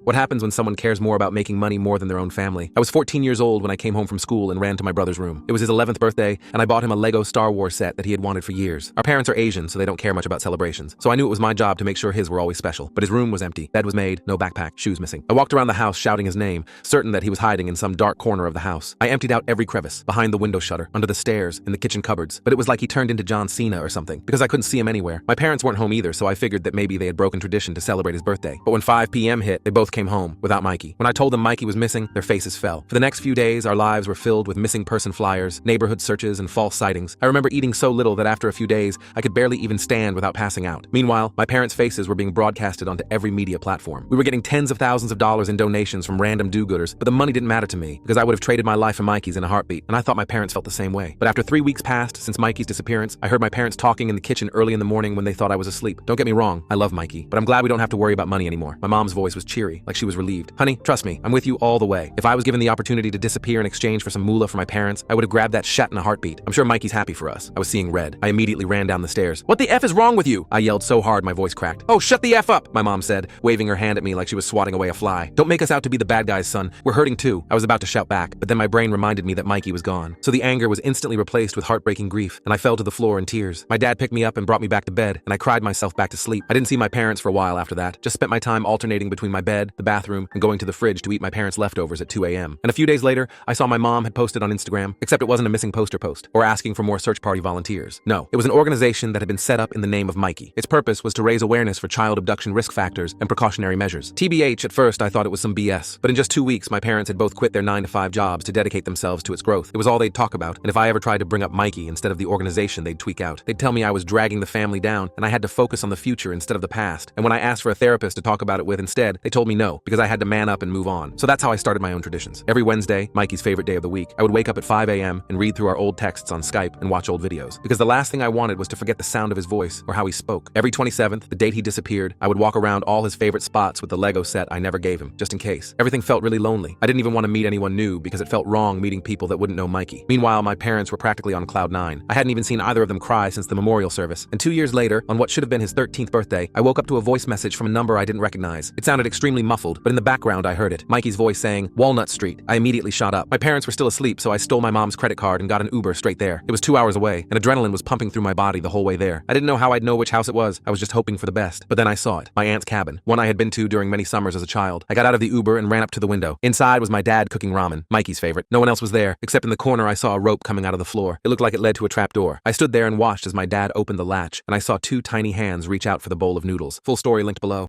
What happens when someone cares more about making money more than their own family? I was 14 years old when I came home from school and ran to my brother's room. It was his 11th birthday, and I bought him a Lego Star Wars set that he had wanted for years. Our parents are Asian, so they don't care much about celebrations. So I knew it was my job to make sure his were always special. But his room was empty. Bed was made, no backpack, shoes missing. I walked around the house shouting his name, certain that he was hiding in some dark corner of the house. I emptied out every crevice, behind the window shutter, under the stairs, in the kitchen cupboards. But it was like he turned into John Cena or something, because I couldn't see him anywhere. My parents weren't home either, so I figured that maybe they had broken tradition to celebrate his birthday. But when 5 p.m. hit, they both came home, without Mikey. When I told them Mikey was missing, their faces fell. For the next few days, our lives were filled with missing person flyers, neighborhood searches, and false sightings. I remember eating so little that after a few days, I could barely even stand without passing out. Meanwhile, my parents' faces were being broadcasted onto every media platform. We were getting tens of thousands of dollars in donations from random do-gooders, but the money didn't matter to me, because I would have traded my life for Mikey's in a heartbeat, and I thought my parents felt the same way. But after 3 weeks passed since Mikey's disappearance, I heard my parents talking in the kitchen early in the morning when they thought I was asleep. Don't get me wrong, I love Mikey, but I'm glad we don't have to worry about money anymore. My mom's voice was cheery, like she was relieved. Honey, trust me, I'm with you all the way. If I was given the opportunity to disappear in exchange for some moolah for my parents, I would have grabbed that shat in a heartbeat. I'm sure Mikey's happy for us. I was seeing red. I immediately ran down the stairs. What the F is wrong with you? I yelled so hard my voice cracked. Oh, shut the F up, my mom said, waving her hand at me like she was swatting away a fly. Don't make us out to be the bad guys, son. We're hurting too. I was about to shout back, but then my brain reminded me that Mikey was gone. So the anger was instantly replaced with heartbreaking grief, and I fell to the floor in tears. My dad picked me up and brought me back to bed, and I cried myself back to sleep. I didn't see my parents for a while after that. Just spent my time alternating between my bed, the bathroom, and going to the fridge to eat my parents' leftovers at 2 a.m. And a few days later, I saw my mom had posted on Instagram, except it wasn't a missing poster post, or asking for more search party volunteers. No, it was an organization that had been set up in the name of Mikey. Its purpose was to raise awareness for child abduction risk factors and precautionary measures. TBH, at first I thought it was some BS, but in just 2 weeks, my parents had both quit their 9-to-5 jobs to dedicate themselves to its growth. It was all they'd talk about, and if I ever tried to bring up Mikey instead of the organization, they'd tweak out. They'd tell me I was dragging the family down, and I had to focus on the future instead of the past. And when I asked for a therapist to talk about it with instead, they told me no, because I had to man up and move on. So that's how I started my own traditions. Every Wednesday, Mikey's favorite day of the week, I would wake up at 5 a.m. and read through our old texts on Skype and watch old videos, because the last thing I wanted was to forget the sound of his voice or how he spoke. Every 27th, the date he disappeared, I would walk around all his favorite spots with the Lego set I never gave him, just in case. Everything felt really lonely. I didn't even want to meet anyone new because it felt wrong meeting people that wouldn't know Mikey. Meanwhile, my parents were practically on cloud 9. I hadn't even seen either of them cry since the memorial service, and 2 years later, on what should have been his 13th birthday, I woke up to a voice message from a number I didn't recognize. It sounded extremely muffled, but in the background I heard it. Mikey's voice saying, Walnut Street. I immediately shot up. My parents were still asleep, so I stole my mom's credit card and got an Uber straight there. It was 2 hours away, and adrenaline was pumping through my body the whole way there. I didn't know how I'd know which house it was. I was just hoping for the best. But then I saw it. My aunt's cabin. One I had been to during many summers as a child. I got out of the Uber and ran up to the window. Inside was my dad cooking ramen, Mikey's favorite. No one else was there, except in the corner I saw a rope coming out of the floor. It looked like it led to a trap door. I stood there and watched as my dad opened the latch, and I saw 2 tiny hands reach out for the bowl of noodles. Full story linked below.